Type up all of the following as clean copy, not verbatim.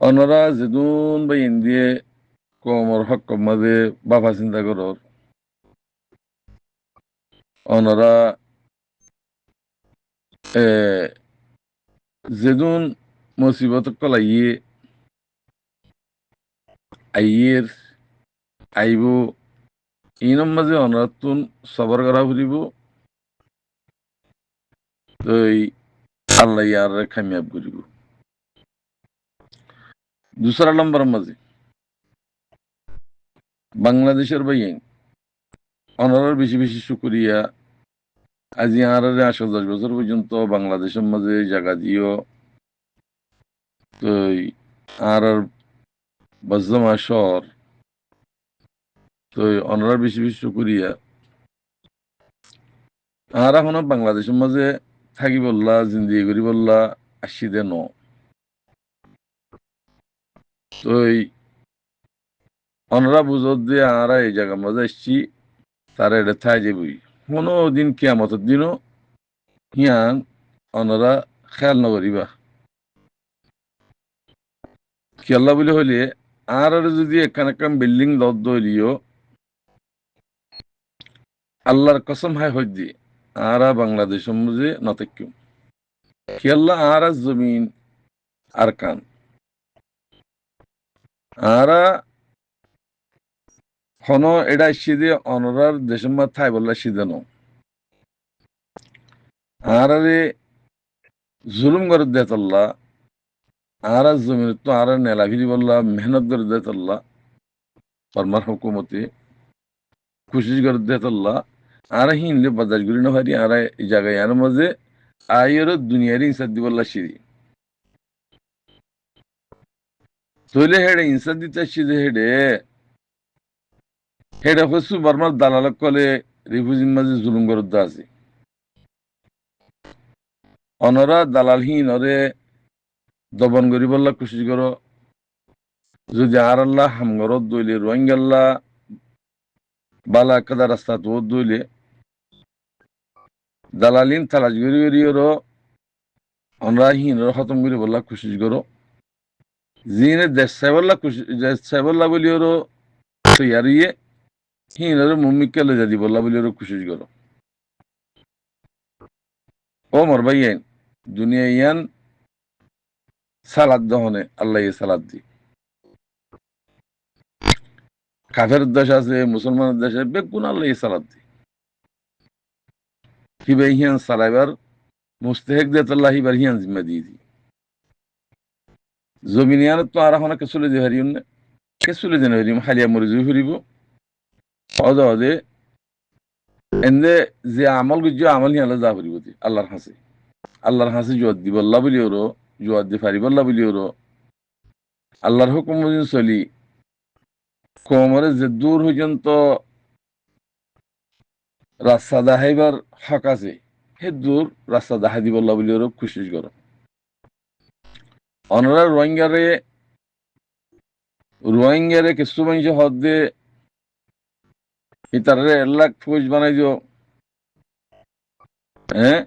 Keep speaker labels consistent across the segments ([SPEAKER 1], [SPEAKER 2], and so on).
[SPEAKER 1] অনরা যেদুন বা ইন্দিয়ে কমর হক মাঝে বাবা চিন্তা করর অনরা যেদুন মুসিবত কলাইয়ে আইয়ের আইব ইনম মাঝে অনরাতুন সবর করা ফুরিব তো আল্লাহ ইয়ার কামিয়াব করিব। দুসরা নম্বর মাঝে বাংলাদেশের বাইন অনরার বেশি বেশি শুক্রিয়া আজি আর 10 বছর পর্যন্ত বাংলাদেশের মাঝে জায়গা দিও তো আর বজ্জমা শহর তো অনরার বেশি বেশি শুক্রিয়া আর এখনো বাংলাদেশের মাঝে থাকি বললা জিন্দিগি করি বললা আসি দে ন তো অনরা বুঝত দিয়ে আরা এই জায়গার মাঝে আসছি তারা এটা থাই যাবই কোনো দিন কিয়ামতের দিনও হিয়ান অনরা খেয়াল নকরিবা খেয়াল্লা বলে হইলে আর যদি একখান একখান বিল্ডিং লদ দইলিও আল্লাহর কসম হায় হইদি আরা বাংলাদেশের মাঝে নতেক্যম খেয়াল্লা আর জমিন আর কান আরা হন এটা সিদে অনরার দেশের মা থাই বললা সিদে ন আরে জুলুম করে দেতল্লা আর জমিন তো আর নেলাভিরি বললা মেহনত করে দেতল্লা ফরমার হুকুমতে কোশিশ করে দেতল্লা আর হিনলে বাজার গুলি না হারি আর এই জায়গায় আর মাঝে আয়ের দুনিয়ার ইনসাদ দি বললা সিরি তইলে হেডে ইনসাদ দিতে সিদে হেডে হেডে হসু বর্মার দালালক কলে রিফুজির মাঝে জুলুম করে আছে অনরা দালালহীন ওরে দবন করি বললা কোশিশ করো যদি আর আল্লাহ হামগরত দইলে রোহিঙ্গাল্লাহ বালা কাদা রাস্তা তো দইলে দালালিন তালাশ করি করি ওরো অনরাহীন ওর খতম করি বললা কোশিশ করো জিনে দেশ সাইবল্লা বলি ওরো তৈয়ারিয়ে হিন ওর মুম্মিকে লে যাদি বললা বলি ওরো কোশিশ করো ও মর ভাই আইন দুনিয়া ইয়ান সালাদ দহনে আল্লাহ সালাদ দি কাফের দেশ আছে মুসলমানের দেশে বেগুন আল্লাহ সালাদ দি হিবে হিয়ান সালাইবার মুস্তেহেক দিয়ে তাল্লাহ হিবার হিয়ান জিম্মা দিয়ে দি জমিনিয়ানত তো আর এখন কে চলে যে হারিউন না কে চলে যেন হারিম হালিয়া মরে জুই ফুরিব অদে অদে এন্দে যে আমল গুজ্জো আমল হিয়ালে যা ফুরিব দি আল্লাহর হাসি জোয়াদ দি বল্লা বলি ওরো জোয়াদ দি ফারি বল্লা বলি ওরো আল্লাহর হুকুম মজিন চলি কোমরে যে দূর পর্যন্ত রাস্তা দেখাইবার হক আছে হে দূর রাস্তা দেখাই দি বল্লা বলি ওরো কোশিশ করো অনরা রোহিঙ্গারে কিছু মানুষ হদ দিয়ে ইতারে 1 লাখ ফৌজ বানাই দিও হ্যাঁ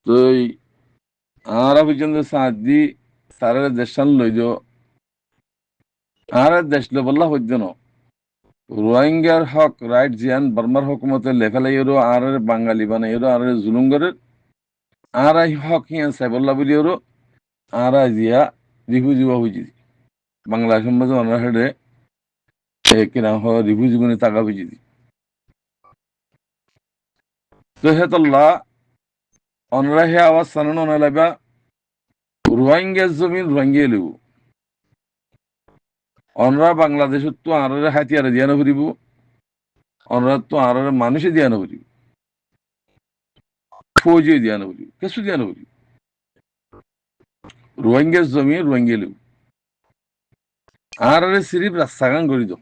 [SPEAKER 1] তো আর পর্যন্ত সাথ দি তারা দেশান লই দিও আর দেশ লো বললা হইত ন রোহিঙ্গার হক রাইট জিয়ান বার্মার হুকুমতে লেফেলাই ওরো আর বাঙালি বানাই ওরো আর জুলুম করে আর হক হিয়ান সাইবল্লা বলি ওরো আর জিয়া রিফিউজি হইছি বাংলা সমাজে অনার হেডে কিনা রিফিউজি গুনি টাকা বুঝি দি তো হেতল্লা অনরা হে আওয়াজ সানানো নালাবা রোহিঙ্গার জমিন রোহিঙ্গা লিব অনরা বাংলাদেশত তো আর হাতিয়ারে দিয়া নফুরিব অনরা তো আর মানুষে দিয়া নফুরিব ফৌজে দিয়া নফুরিব কিছু দিয়া নফুরিব রোহিঙ্গার জমিন রোহিঙ্গা লিব আর সিরিফ রাস্তাগান করি দাও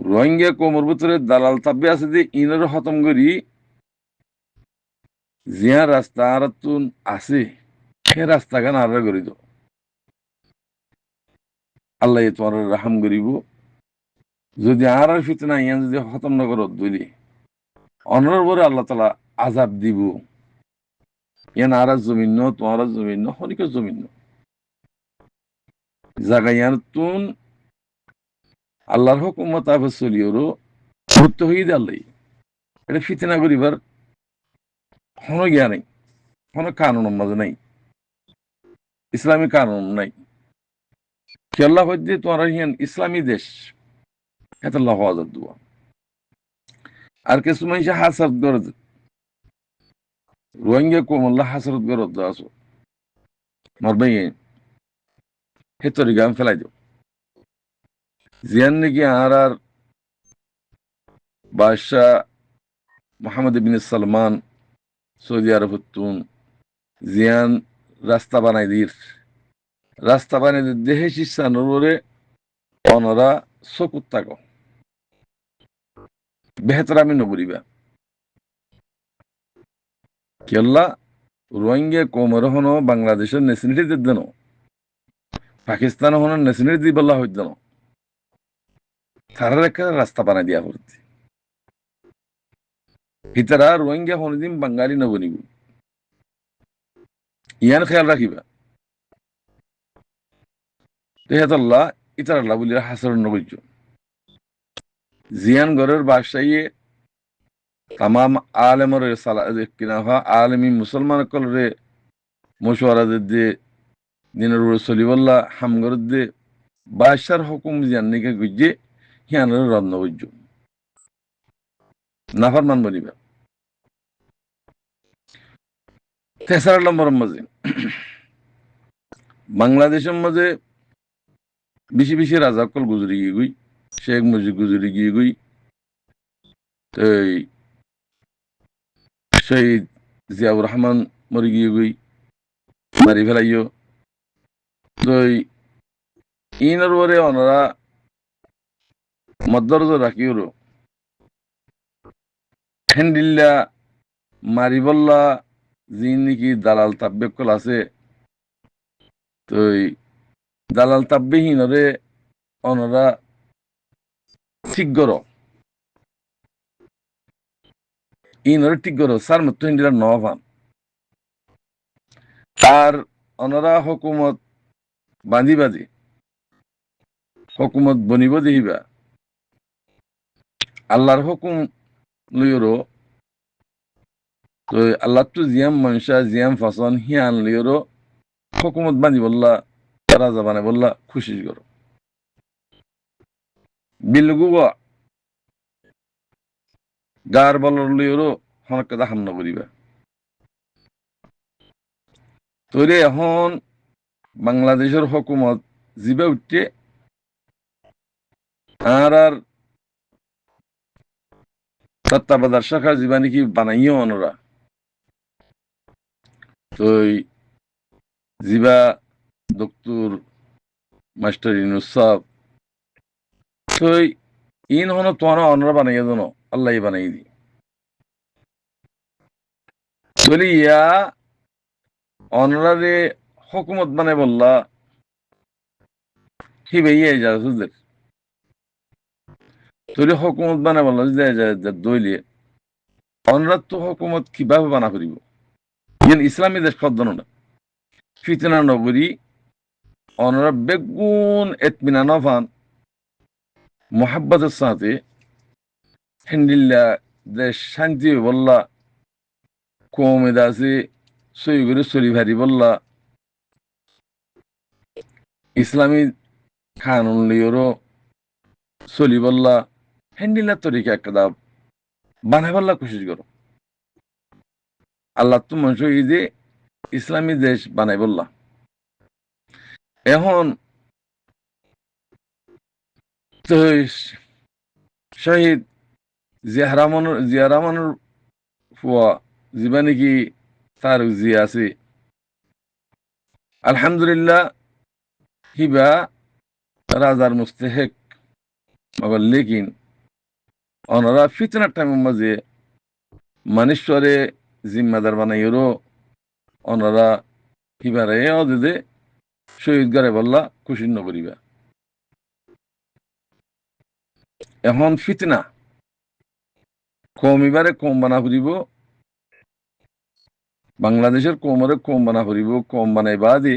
[SPEAKER 1] রোহিঙ্গা কোমর ভিতরে দালাল তাব্বে আছে যে ইনের খতম করি জিয়া রাস্তা আর তুন আছে সে রাস্তাগান আর করি দাও আল্লাহ তোমার রাহাম করিব যদি আর ফিতনা ইয়ান যদি খতম না করো দইলি অনর পরে আল্লাহ তালা আজাব দিব ইয়ান আর জমিন তোমার জমিন হরিকের জমিন জাগাইয়ার তুন আল্লাহর হুকুম মোতাবেক চলিওরও ভুক্ত হয়ে আল্লাহ এটা ফিতনা করিবার কোনো জ্ঞান নেই, কোনো কানুন মাঝে নাই, ইসলামী কানুন নাই। কেল্লা হইতে তোমার হিয়ান ইসলামী দেশ হেতাল্লাহ হওয়াজার দোয়া আর কিছু মানুষ হাসারত গরজ রোহিঙ্গা কোমল্লা হাসারত গরজ আছো মরবাই হেতরি গান ফেলাই দিও জিয়ান নাকি আর বাদশাহ মোহাম্মদ বিন সালমান সৌদি আরব জিয়ান রাস্তা বানাই দির রাস্তা বানাই দেহে শিক্ষানুরে অনরা চকুত থাকো বেহতর আমি নবরিবা কেল্লা রোহিঙ্গা কোমর হনো বাংলাদেশের নেশনালিটি দেন পাকিস্তান হনো নেশনালিটি দি বলা হইতেন তারা একটা রাস্তা বানাই দিয়া করতে ভিতরা রোহিঙ্গা হনদিন বাঙালি নবনিব ইয়ান খেয়াল রাখিবা তেহাতাল্লাহ ইতারাল্লাহ বলি হাসর নবৈজ জিয়ান গরের বাদশাহী তামাম আলেমর কিনা হওয়া আলেমী মুসলমান কলরে মশওয়ারা দিয়ে দিনের চলিবল্লা হামগর দে বাদশার হুকুম জিয়ান নিকে গুজে হিয়ানের রত্ন বৈজ নাফার মান বলিবা তেসার নম্বর মাঝে বাংলাদেশের মাঝে বেশি বেশি রাজাকল গুজরি গিয়ে গুই শেখ মুজিব গুজরি গিয়ে গুই শহীদ জিয়াউর রহমান মরে গিয়ে গুই মারি ফেলাইও তো ইনার ওরে ওনারা মদ্দরজ রাখিওর হ্যান্ডিল্লা মারিবল্লা যি নাকি দালাল তাব্বেকল আছে তো দালাল তাব্বেহীনরে ওনারা ঠিক গর ইনরে ঠিক গর সার মতো হ্যান্ডিলা নভান আর ওনারা হুকুমত বাঁধি বাঁধি হুকুমত বনিব দেহিবা আল্লাহর হুকুম লইরো তো আল্লাহ তো জিয়াম মনসা জিয়াম ফাসন হিয়ান লইরো হুকুমত বাঁধি বললা রাজা বানে বললা খুশি করো বিলগুয়া গার বলর লইরো হনকে দাহান করিবা তৈরি এখন বাংলাদেশের হুকুমত জিবে উঠছে আর তত্ত্বাবধার শাখা জীবা নাকি বানাইও অনরা তো জিবা ডক্টর মাস্টার ইনুসাব তো ইন হন তোমার অনরা বানাইয়া জানো আল্লাহ বানাই দি বলি ইয়া অনরারে হুকুমত বানাই বললা হিবে ইয়ে যা সুদের তোরে হুকুমত বানাই বললা দইলে অনরাত তো হুকুমত কিভাবে বানা করিব ইয়ান ইসলামী দেশ পদ্মন না ফিতনা নগরী অনরা বেগুন এতমিনা নফান মোহাব্বতের সাথে হ্যান্ডিল্লা দেশ শান্তি বললা কমে দাসে সই করে চলি ভারি বললা ইসলামী কানুন লিওরও চলি বললা হ্যান্ডিল্লা তরিকা একটা বানাই বললা কোশিশ করো আল্লাহ তো মানুষ যে ইসলামী দেশ বানাই বললা এখন তো শহীদ জিয়া রহমানের ফুয়া যিবা নাকি তার জিয়া আছে আলহামদুলিল্লাহ হিবা রাজার মুস্তেহেক মগর লেকিন ওনারা ফিতনার টাইমের মাঝে মানুষরে জিম্মাদার বানাইরও ওনারা হিবারে অদে শহীদ গারে বললা খুশি নকরিবা এখন ফিতনা কমিবারে কম বানা ফুরিব বাংলাদেশের কমরে কম বানা ফুরিব কম বানাই বাদে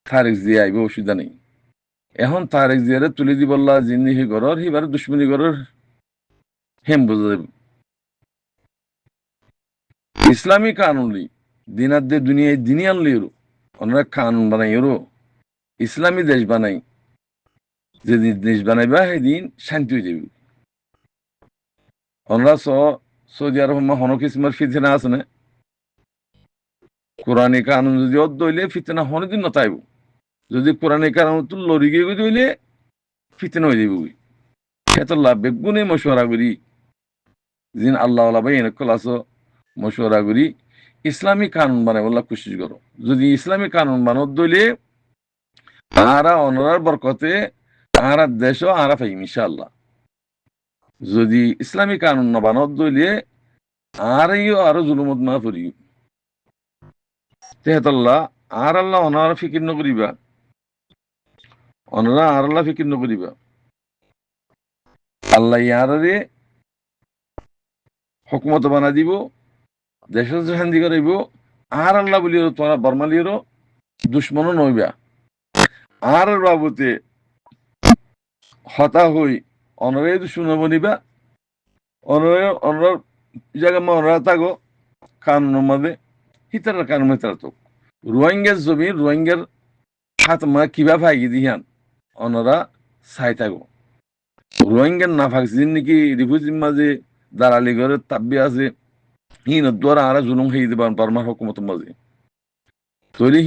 [SPEAKER 1] তারেক জিয়া আইব অসুবিধা নেই এখন তারেক জিয়ারে তুলে দি বললা যিনি হি ঘরের হিবার দুশ্মনী ঘরের হেম বোঝা যাবে ইসলামী কানুন লি দিনার দে দুনিয়ায় দিনই আনলি ওনারা কানুন বানাই ইসলামী দেশ বানাই যেদিন দেশ বানাইবা সেদিন শান্তি হয়ে যাবে ওনারা সৌদি আরব হন কিসমের ফিতনা আছে না কোরআনী কানুন যদি অর্ধ হইলে ফিতনা হনদিন নতাইব যদি কোরআনী কানুন তো লড়ি গিয়ে হইলে ফিতনা হয়ে যাবে হেতল্লা বেগুনে মশওয়ারা করি যিন আল্লাহ ভাই এনেকল আছো মশওয়ারা করি ইসলামী কানুন বানাই বললা কোশিশ করো যদি ইসলামী কানুন বানত দইলে আরা অনরার বরকতে আরা দেশ আরা ফাইম ইনশাআল্লাহ যদি ইসলামী কানুন না বানত দইলে আরো জুলুমত না করি তেহেতল্লাহ আর আল্লাহ অনার ফিকির নকরিবা অনারা আর আল্লাহ ফিকির নকরিবা আল্লাহ ইয়ারে হকুমত বানা দিব দেশ শান্তি করাইব আর আল্লাহ বলি তোরা বর্মালিরও দুশ্মনও নইবা আর বাবুতে হতা হই অনরে দুশ্মন বনিবা অনর জায়গা অনরা থাকো কানুন মাঝে হিতার কানুন হিতার তো রোহিঙ্গার জমি রোহিঙ্গার হাত মা কিবা ফাইকি দিহান অনরা চাই থাকো রোহিঙ্গার না ফাঁকছিন নাকি রিফিউজির মাঝে দালালি ঘরে তাব্বি আছে হিন দ্বারা আর জুলুম হেই দিবার বার্মার হকুমতের মাঝে তৈরি